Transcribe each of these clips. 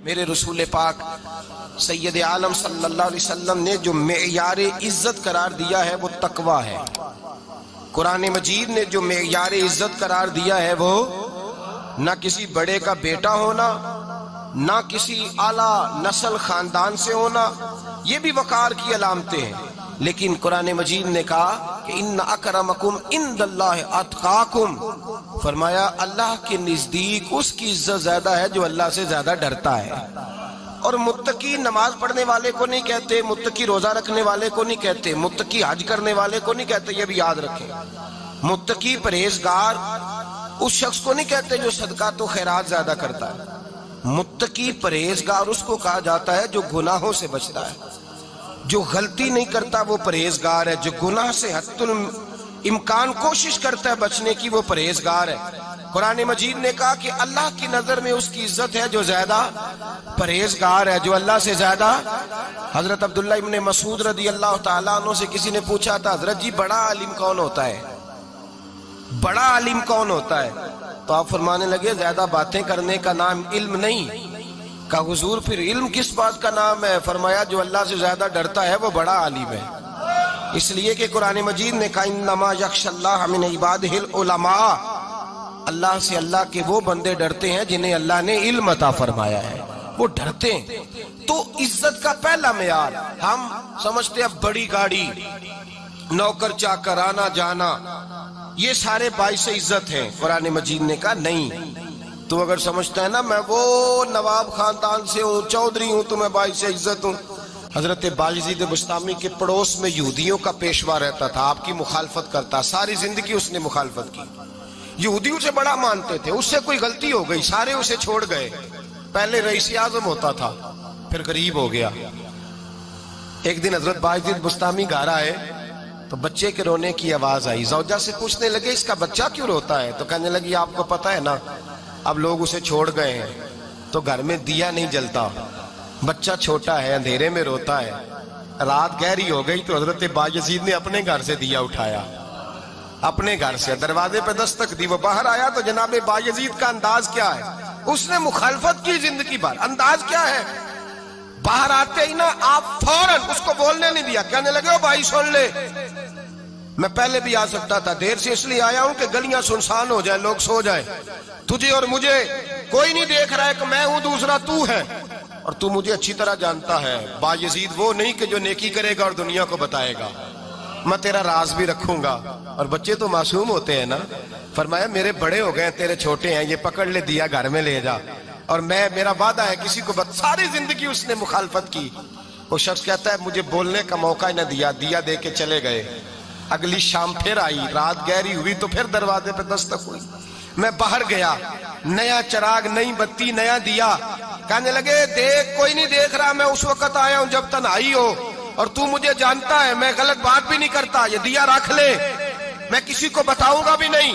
میرے رسول پاک سید عالم صلی اللہ علیہ وسلم نے جو معیار عزت قرار دیا ہے وہ تقوی ہے۔ قرآن مجید نے جو معیار عزت قرار دیا ہے وہ نہ کسی بڑے کا بیٹا ہونا، نہ کسی اعلیٰ نسل خاندان سے ہونا، یہ بھی وقار کی علامتیں ہیں، لیکن قرآن مجید نے کہا کہ ان اکرمکم عند اللہ اتقاکم، فرمایا اللہ کے نزدیک اس کی عزت زیادہ ہے جو اللہ سے زیادہ ڈرتا ہے۔ اور متقی نماز پڑھنے والے کو نہیں کہتے، متقی روزہ رکھنے والے کو نہیں کہتے، متقی حج کرنے والے کو نہیں کہتے، یہ بھی یاد رکھیں۔ متقی پرہیزگار اس شخص کو نہیں کہتے جو صدقات و خیرات زیادہ کرتا ہے، متقی پرہیزگار اس کو کہا جاتا ہے جو گناہوں سے بچتا ہے، جو غلطی نہیں کرتا وہ پرہیزگار ہے، جو گناہ سے حتی الامکان کوشش کرتا ہے بچنے کی وہ پرہیزگار ہے۔ قرآن مجید نے کہا کہ اللہ کی نظر میں اس کی عزت ہے جو زیادہ پرہیزگار ہے، جو اللہ سے زیادہ۔ حضرت عبداللہ ابن مسعود رضی اللہ تعالیٰ عنہ سے کسی نے پوچھا تھا حضرت جی بڑا عالم کون ہوتا ہے، بڑا عالم کون ہوتا ہے؟ تو آپ فرمانے لگے زیادہ باتیں کرنے کا نام علم نہیں۔ کہا حضور پھر علم کس بات کا نام ہے؟ فرمایا جو اللہ سے زیادہ ڈرتا ہے وہ بڑا عالم ہے، اس لیے کہ قرآن مجید نے کہا انما یخشی اللہ من عبادہ العلماء، اللہ سے اللہ کے وہ بندے ڈرتے ہیں جنہیں اللہ نے علم عطا فرمایا ہے، وہ ڈرتے ہیں۔ تو عزت کا پہلا معیار ہم سمجھتے ہیں بڑی گاڑی، نوکر چاکر، آنا جانا، یہ سارے باعث عزت ہیں۔ قرآن مجید نے کہا نہیں، تو اگر سمجھتا ہے نا میں وہ نواب خاندان سے ہوں، چودھری ہوں، تو میں باعث عزت ہوں۔ حضرت بایزید بسطامی کے پڑوس میں یہودیوں کا پیشوا رہتا تھا، آپ کی مخالفت کرتا، ساری زندگی اس نے مخالفت کی، یہودی اسے بڑا مانتے تھے، اس سے کوئی غلطی ہو گئی سارے اسے چھوڑ گئے، پہلے رئیس اعظم ہوتا تھا پھر غریب ہو گیا۔ ایک دن حضرت بایزید بسطامی گھر آئے تو بچے کے رونے کی آواز آئی، زوجہ سے پوچھنے لگے اس کا بچہ کیوں روتا ہے؟ تو کہنے لگی آپ کو پتہ ہے نا اب لوگ اسے چھوڑ گئے ہیں تو گھر میں دیا نہیں جلتا، بچہ چھوٹا ہے اندھیرے میں روتا ہے۔ رات گہری ہو گئی تو حضرت بایزید نے اپنے گھر سے دیا اٹھایا، اپنے گھر سے دروازے پہ دستک دی، وہ باہر آیا تو جناب بایزید کا انداز کیا ہے؟ اس نے مخالفت کی زندگی بھر، انداز کیا ہے؟ باہر آتے ہی نا آپ فوراً اس کو بولنے نہیں دیا، کہنے لگے او بھائی سن لے، میں پہلے بھی آ سکتا تھا، دیر سے اس لیے آیا ہوں کہ گلیاں سنسان ہو جائیں، لوگ سو جائیں، تجھے اور مجھے کوئی نہیں دیکھ رہا ہے کہ میں ہوں دوسرا تو ہے، اور تو مجھے اچھی طرح جانتا ہے بایزید وہ نہیں کہ جو نیکی کرے گا اور دنیا کو بتائے گا، میں تیرا راز بھی رکھوں گا۔ اور بچے تو معصوم ہوتے ہیں نا، فرمایا میرے بڑے ہو گئے تیرے چھوٹے ہیں، یہ پکڑ لے دیا گھر میں لے جا، اور میرا وعدہ ہے کسی کو ساری زندگی اس نے مخالفت کی۔ وہ شخص کہتا ہے مجھے بولنے کا موقع ہی نہ دیا، دیا دے کے چلے گئے۔ اگلی شام پھر آئی، رات گہری ہوئی تو پھر دروازے پہ دستک ہوئی، میں باہر گیا، نیا چراغ، نئی بتی، نیا دیا، کہنے لگے دیکھ کوئی نہیں دیکھ رہا، میں اس وقت آیا ہوں جب تنہائی ہو، اور تو مجھے جانتا ہے میں غلط بات بھی نہیں کرتا، یہ دیا رکھ لے، میں کسی کو بتاؤں گا بھی نہیں۔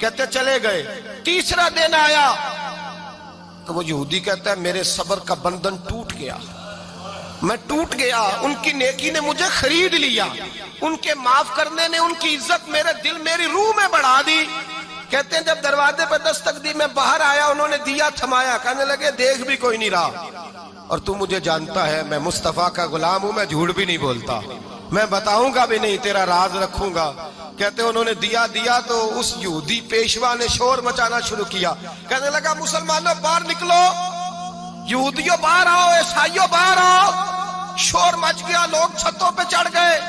کہتے چلے گئے۔ تیسرا دن آیا تو وہ یہودی کہتا ہے میرے صبر کا بندھن ٹوٹ گیا، میں ٹوٹ گیا، ان کی نیکی نے مجھے خرید لیا، ان کے معاف کرنے نے ان کی عزت میرے دل میری روح میں بڑھا دی۔ کہتے ہیں جب دروازے پہ دستک دی میں باہر آیا، انہوں نے دیا تھمایا، کہنے لگے دیکھ بھی کوئی نہیں رہا، اور تو مجھے جانتا ہے میں مصطفیٰ کا غلام ہوں، میں جھوٹ بھی نہیں بولتا، میں بتاؤں گا بھی نہیں، تیرا راز رکھوں گا۔ کہتے ہیں انہوں نے دیا تو اس یہودی پیشوا نے شور مچانا شروع کیا، کہنے لگا مسلمانوں باہر نکلو، یہودیوں باہر آؤ، عیسائیوں باہر آؤ۔ شور مچ گیا، لوگ چھتوں پہ چڑھ گئے،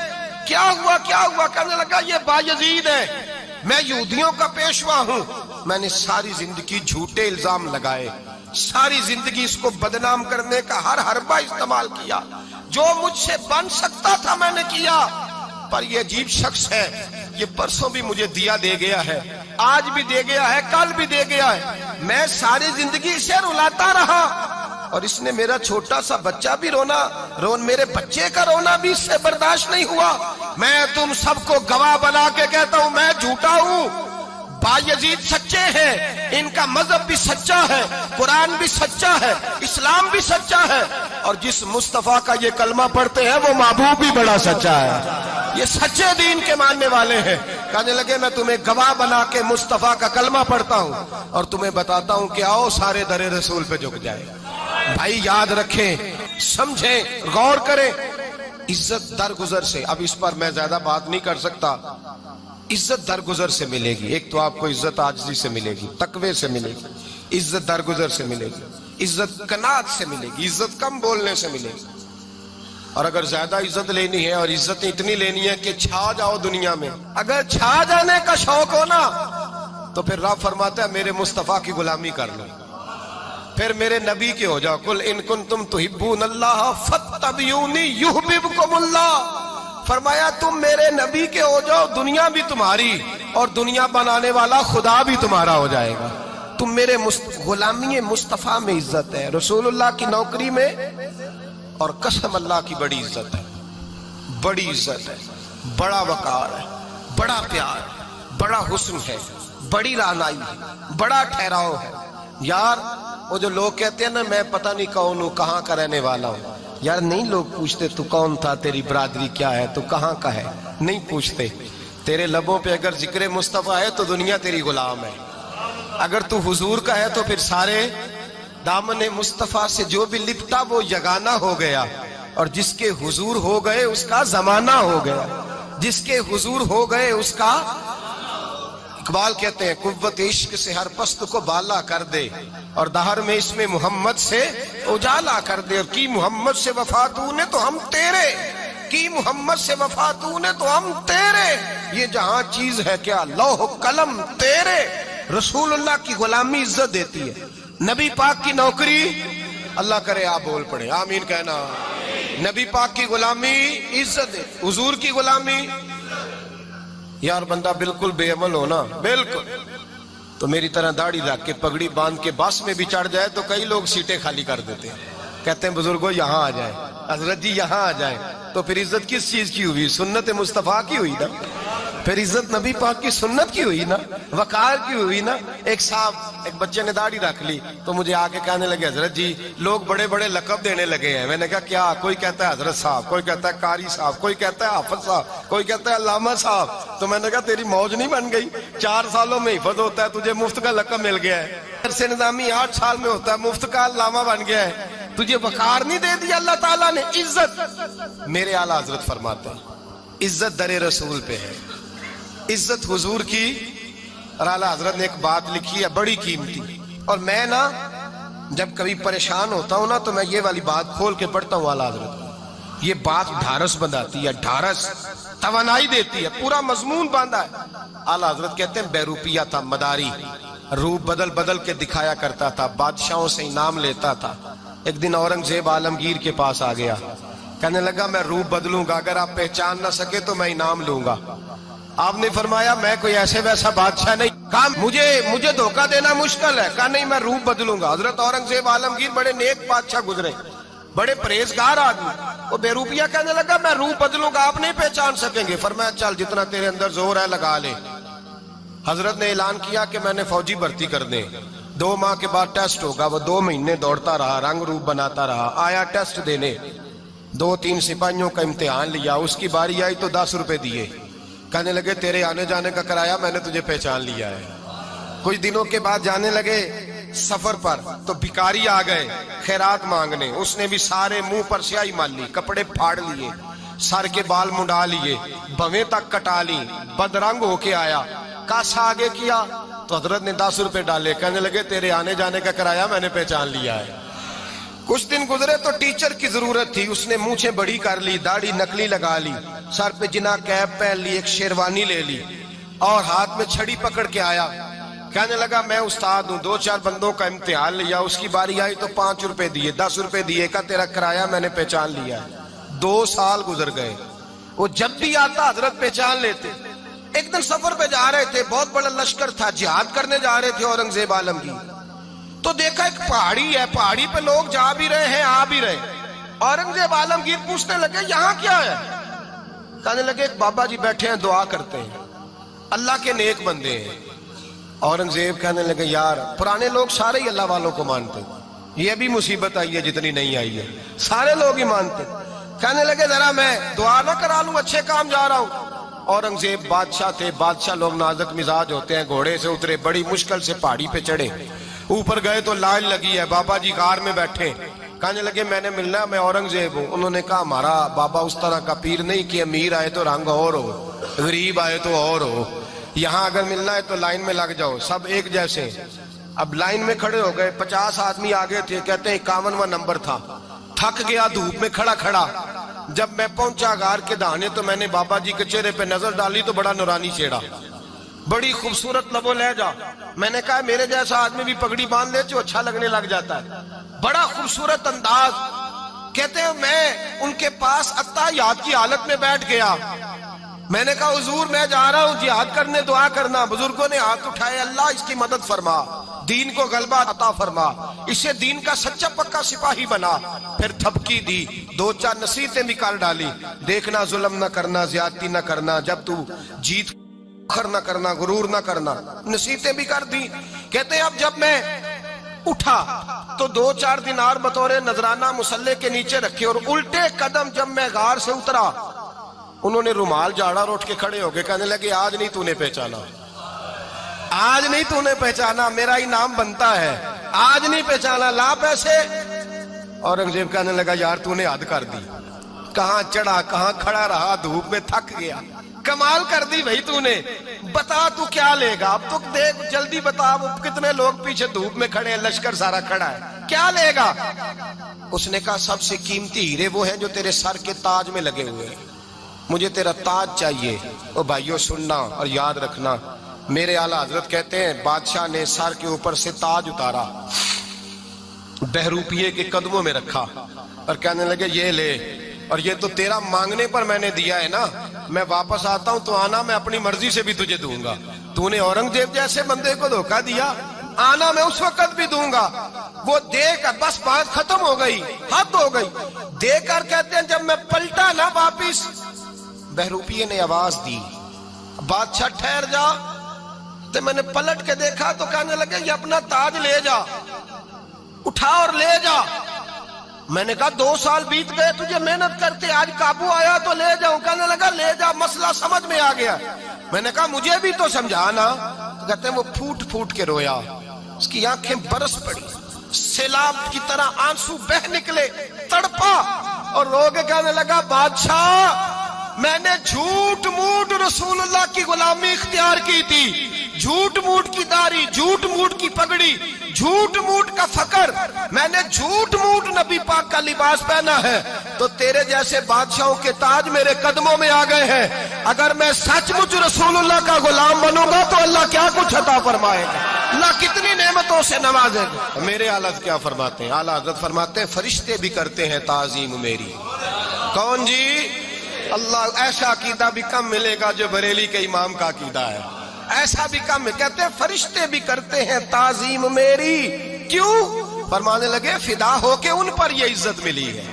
کیا ہوا کیا ہوا؟ کہنے لگا یہ بایزید ہے، میں یہودیوں کا پیشوا ہوں، میں نے ساری زندگی جھوٹے الزام لگائے، ساری زندگی اس کو بدنام کرنے کا ہر حربہ استعمال کیا، جو مجھ سے بن سکتا تھا میں نے کیا، پر یہ عجیب شخص ہے، یہ پرسوں بھی مجھے دیا دے گیا ہے، آج بھی دے گیا ہے، کل بھی دے گیا ہے، میں ساری زندگی اسے رلاتا رہا، اور اس نے میرا چھوٹا سا بچہ بھی میرے بچے کا رونا بھی اس سے برداشت نہیں ہوا۔ میں تم سب کو گواہ بنا کے کہتا ہوں میں جھوٹا ہوں، بایزید سچے ہیں، ان کا مذہب بھی سچا ہے، قرآن بھی سچا ہے، اسلام بھی سچا ہے، اور جس مصطفیٰ کا یہ کلمہ پڑھتے ہیں وہ محبوب بھی بڑا سچا ہے، یہ سچے دین کے ماننے والے ہیں۔ کہنے لگے میں تمہیں گواہ بنا کے مصطفیٰ کا کلمہ پڑھتا ہوں اور تمہیں بتاتا ہوں کہ آؤ سارے در رسول پہ جھک جائے۔ بھائی یاد رکھیں، سمجھیں، غور کریں، عزت درگزر سے، اب اس پر میں زیادہ بات نہیں کر سکتا، عزت درگزر سے ملے گی۔ ایک تو آپ کو عزت عاجزی سے ملے گی، تقوی سے ملے گی، عزت درگزر سے ملے گی، عزت قناعت سے ملے گی، عزت کم بولنے سے ملے گی۔ اور اگر زیادہ عزت لینی ہے اور عزت اتنی لینی ہے کہ چھا جاؤ دنیا میں، اگر چھا جانے کا شوق ہو نا تو پھر رب فرماتا ہے میرے مصطفیٰ کی غلامی کر لو، پھر میرے نبی کے ہو جاؤ۔ قل ان کنتم تحبون اللہ فاتبعونی یحببکم اللہ، فرمایا تم میرے نبی کے ہو جاؤ، دنیا بھی تمہاری اور دنیا بنانے والا خدا بھی تمہارا ہو جائے گا۔ تم میرے غلامی مصطفیٰ میں عزت ہے، رسول اللہ کی نوکری میں، اور قسم اللہ کی بڑی عزت ہے، بڑی عزت ہے، بڑا وقار ہے، بڑا پیار ہے، بڑا حسن ہے، بڑی رعنائی ہے، بڑا ٹھہراؤ ہے۔ یار وہ جو لوگ کہتے ہیں نا میں پتہ نہیں کون ہوں، کہاں کا رہنے والا ہوں، یار نہیں لوگ پوچھتے تو کون تھا، تیری برادری کیا ہے، تو کہاں کا ہے، نہیں پوچھتے۔ تیرے لبوں پہ اگر ذکر مصطفیٰ ہے تو دنیا تیری غلام ہے، اگر تو حضور کا ہے تو پھر سارے دامن مصطفیٰ سے جو بھی لپٹا وہ یگانہ ہو گیا، اور جس کے حضور ہو گئے اس کا زمانہ ہو گیا، جس کے حضور ہو گئے اس کا۔ اقبال کہتے ہیں قوت عشق سے ہر پست کو بالا کر دے، اور دہر میں اس میں محمد سے اجالا کر دے، اور کی محمد سے وفا تو نے تو ہم تیرے، کی محمد سے وفا تو نے تو ہم تیرے، یہ جہاں چیز ہے کیا لوح قلم تیرے۔ رسول اللہ کی غلامی عزت دیتی ہے، نبی پاک کی نوکری، اللہ کرے آپ بول پڑے آمین کہنا، نبی پاک کی غلامی عزت دے، حضور کی غلامی۔ یار بندہ بالکل بے عمل ہونا، بالکل تو میری طرح داڑھی رکھ کے پگڑی باندھ کے بس میں بھی چڑھ جائے تو کئی لوگ سیٹیں خالی کر دیتے ہیں، کہتے ہیں بزرگوں یہاں آ جائیں، حضرت جی یہاں آ جائیں، تو پھر عزت کس چیز کی ہوئی؟ سنت مصطفیٰ کی ہوئی نا، پھر عزت نبی پاک کی سنت کی ہوئی نا، وقار کی ہوئی نا۔ ایک صاحب، ایک بچے نے داڑھی رکھ لی تو مجھے آ کے کہنے لگے حضرت جی لوگ بڑے بڑے لقب دینے لگے ہیں۔ میں نے کہا کیا؟ کوئی کہتا ہے حضرت صاحب، کوئی کہتا ہے قاری صاحب، کوئی کہتا ہے حافظ صاحب، کوئی کہتا ہے علامہ صاحب۔ تو میں نے کہا تیری موج نہیں بن گئی؟ 4 سالوں میں حفظ ہوتا ہے، تجھے مفت کا لقب مل گیا ہے، درس نظامی 8 سال میں ہوتا ہے، مفت کا علامہ بن گیا ہے، تجھے وقار نہیں دے دیا اللہ تعالیٰ نے، عزت۔ میرے اعلیٰ حضرت فرماتے ہیں عزت در رسول پہ ہے، عزت حضور کی۔ اور اعلیٰ حضرت نے ایک بات لکھی ہے بڑی قیمتی، اور میں نا جب کبھی پریشان ہوتا ہوں نا تو میں یہ والی بات کھول کے پڑھتا ہوں اعلیٰ حضرت، یہ بات ڈھارس بندھاتی ہے، ڈھارس توانائی دیتی ہے، پورا مضمون باندھا ہے۔ اعلیٰ حضرت کہتے ہیں بیروپیہ تھا مداری، روپ بدل بدل کے دکھایا کرتا تھا، بادشاہوں سے انعام لیتا تھا۔ ایک دن اورنگزیب عالمگیر کے پاس آ گیا، کہنے لگا میں روپ بدلوں گا، اگر آپ پہچان نہ سکے تو میں انعام لوں گا۔ آپ نے فرمایا میں کوئی ایسے ویسا بادشاہ نہیں، کہا مجھے دھوکہ دینا مشکل ہے، کہا نہیں میں روپ بدلوں گا۔ حضرت اورنگزیب عالمگیر بڑے نیک بادشاہ گزرے، بڑے پرہیزگار آدمی، وہ بے روپیہ کہنے لگا میں روپ بدلوں گا، آپ نہیں پہچان سکیں گے۔ فرمایا چل جتنا تیرے اندر زور ہے لگا لے۔ حضرت نے اعلان کیا کہ میں نے فوجی بھرتی کر دیں، 2 ماہ کے بعد ٹیسٹ ہوگا۔ وہ 2 مہینے دوڑتا رہا، رنگ روپ بناتا رہا، آیا ٹیسٹ دینے، 2-3 سپاہیوں کا امتحان لیا، اس کی باری آئی تو 10 روپے دیے، کہنے لگے تیرے آنے جانے کا کرایہ میں نے تجھے پہچان لیا ہے۔ کچھ دنوں کے بعد جانے لگے سفر پر تو بھکاری آ گئے خیرات مانگنے، اس نے بھی سارے منہ پر سیاہی مال لی، کپڑے پھاڑ لیے، سر کے بال منڈا لیے، بھویں تک کٹا لی، بدرنگ ہو کے آیا، کاسا آگے کیا تو حضرت نے 10 روپے ڈالے، کہنے لگے تیرے آنے جانے کا کرایہ میں نے پہچان لیا ہے۔ کچھ دن گزرے تو ٹیچر کی ضرورت تھی، اس نے مونچھیں بڑی کر لی، داڑھی نکلی لگا لی، سر پہ جنا کیپ پہن لی، ایک شیروانی لے لی اور ہاتھ میں چھڑی پکڑ کے آیا، کہنے لگا میں استاد ہوں، 2-4 بندوں کا امتحان لیا، اس کی باری آئی تو 5 روپے دیے، 10 روپے دیے، کہا تیرا کرایہ میں نے پہچان لیا ہے۔ 2 سال گزر گئے، وہ جب بھی آتا حضرت پہچان لیتے۔ ایک دن سفر پہ جا رہے تھے، بہت بڑا لشکر تھا، جہاد کرنے جا رہے تھے اورنگزیب عالمگیر، تو دیکھا ایک پہاڑی ہے، پہاڑی پہ لوگ جا بھی رہے ہیں آ بھی رہے۔ اورنگزیب عالمگیر پوچھنے لگے یہاں کیا ہے؟ کہنے لگے ایک بابا جی بیٹھے ہیں دعا کرتے ہیں، اللہ کے نیک بندے ہیں۔ اورنگزیب کہنے لگے یار پرانے لوگ سارے ہی اللہ والوں کو مانتے، یہ بھی مصیبت آئی ہے جتنی نہیں آئی ہے، سارے لوگ ہی مانتے۔ کہنے لگے ذرا میں دعا نہ کرا لوں، اچھے کام جا رہا ہوں۔ اورنگزیب بادشاہ تھے، بادشاہ لوگ نازک مزاج ہوتے ہیں، گھوڑے سے اترے، بڑی مشکل سے پہاڑی پہ چڑھے، اوپر گئے تو لائن لگی ہے، بابا جی غار میں بیٹھے، کہنے لگے میں نے ملنا ہے، میں اورنگزیب ہوں۔ انہوں نے کہا ہمارا بابا اس طرح کا پیر نہیں کہ امیر آئے تو رنگ اور ہو، غریب آئے تو اور ہو، یہاں اگر ملنا ہے تو لائن میں لگ جاؤ، سب ایک جیسے۔ اب لائن میں کھڑے ہو گئے، 50 آدمی آگے تھے، کہتے ہیں 51واں نمبر تھا، تھک گیا دھوپ میں کھڑا کھڑا۔ جب میں پہنچا غار کے دہانے تو میں نے بابا جی کے چہرے پہ نظر ڈالی تو بڑا نورانی چہرہ، بڑی خوبصورت لب و لہجہ۔ میں نے کہا میرے جیسا آدمی بھی پگڑی باندھ لے تو اچھا لگنے لگ جاتا ہے، بڑا خوبصورت انداز۔ کہتے ہیں میں ان کے پاس اتحیات کی حالت میں بیٹھ گیا، میں نے کہا حضور میں جا رہا ہوں جہاد کرنے، دعا کرنا۔ بزرگوں نے ہاتھ اٹھائے، اللہ اس کی مدد فرما، دین کو غلبہ عطا فرما، اسے دین کا سچا پکا سپاہی بنا۔ پھر تھپکی دی، 2-4 نصیحتیں بھی کر ڈالی، دیکھنا ظلم نہ کرنا، زیادتی نہ کرنا، جب تو جیت فخر نہ کرنا، غرور نہ کرنا، نصیحتیں بھی کر دی۔ کہتے ہیں اب جب میں اٹھا تو 2-4 دینار بطور نذرانہ مصلے کے نیچے رکھے، اور الٹے قدم جب میں غار سے اترا انہوں نے رومال جھاڑا اور اٹھ کے کھڑے ہو گئے، کہنے لگے آج نہیں تو نے پہچانا، آج نہیں تو نے پہچانا، میرا انعام بنتا ہے، آج نہیں پہچانا، لا پیسے۔ اورنگزیب کہنے لگا یار تو نے حد کر دی، کہاں چڑھا کہاں کھڑا رہا، دھوپ میں تھک گیا، کمال کر دی بھائی تو نے، بتا تو کیا لے گا، اب تو دیکھ جلدی بتا، وہ کتنے لوگ پیچھے دھوپ میں کھڑے ہیں، لشکر سارا کھڑا ہے، کیا لے گا؟ اس نے کہا سب سے قیمتی ہیرے وہ ہیں جو تیرے سر کے تاج میں لگے ہوئے ہیں، مجھے تیرا تاج چاہیے۔ او بھائیو سننا اور یاد رکھنا، میرے اعلیٰ حضرت کہتے ہیں بادشاہ نے سر کے اوپر سے تاج اتارا، بہروپیے کے قدموں میں رکھا اور کہنے لگے یہ لے، اور یہ تو تیرا مانگنے پر میں نے دیا ہے نا، میں واپس آتا ہوں تو آنا میں اپنی مرضی سے بھی تجھے دوں گا، تو نے اورنگزیب جیسے بندے کو دھوکہ دیا، آنا میں اس وقت بھی دوں گا۔ وہ دے کر بس بات ختم ہو گئی، حد ہو گئی، دے کر کہتے ہیں جب میں پلٹا نا واپس، بہروپیے نے آواز دی بادشاہ ٹھہر جا، تو میں نے پلٹ کے دیکھا تو کہنے لگے یہ اپنا تاج لے جا، اٹھا اور لے جا۔ میں نے کہا 2 سال بیت گئے تجھے محنت کرتے، آج قابو آیا تو لے جاؤں، کہنے لگا لے جا، مسئلہ سمجھ میں آ گیا۔ میں نے کہا مجھے بھی تو سمجھانا، کہتے ہیں وہ پھوٹ پھوٹ کے رویا، اس کی آنکھیں برس پڑی، سیلاب کی طرح آنسو بہ نکلے، تڑپا اور رو کے کہنے لگا بادشاہ میں نے جھوٹ موٹ رسول اللہ کی غلامی اختیار کی تھی، جھوٹ موٹ کی داڑھی، جھوٹ موٹ کی پگڑی، جھوٹ موٹ کا فقر، میں نے جھوٹ موٹ نبی پاک کا لباس پہنا ہے، تو تیرے جیسے بادشاہوں کے تاج میرے قدموں میں آ گئے ہیں، اگر میں سچ مچ رسول اللہ کا غلام بنوں گا تو اللہ کیا کچھ عطا فرمائے گا، اللہ کتنی نعمتوں سے نوازے گا۔ میرے اعلیٰ حضرت کیا فرماتے ہیں؟ اعلیٰ حضرت فرماتے ہیں فرشتے بھی کرتے ہیں تعظیم میری۔ کون جی؟ اللہ۔ ایسا عقیدہ بھی کم ملے گا جو بریلی کے امام کا عقیدہ ہے، ایسا بھی کم۔ کہتے ہیں فرشتے بھی کرتے ہیں تعظیم میری، کیوں؟ فرمانے لگے فدا ہو کے ان پر یہ عزت ملی ہے۔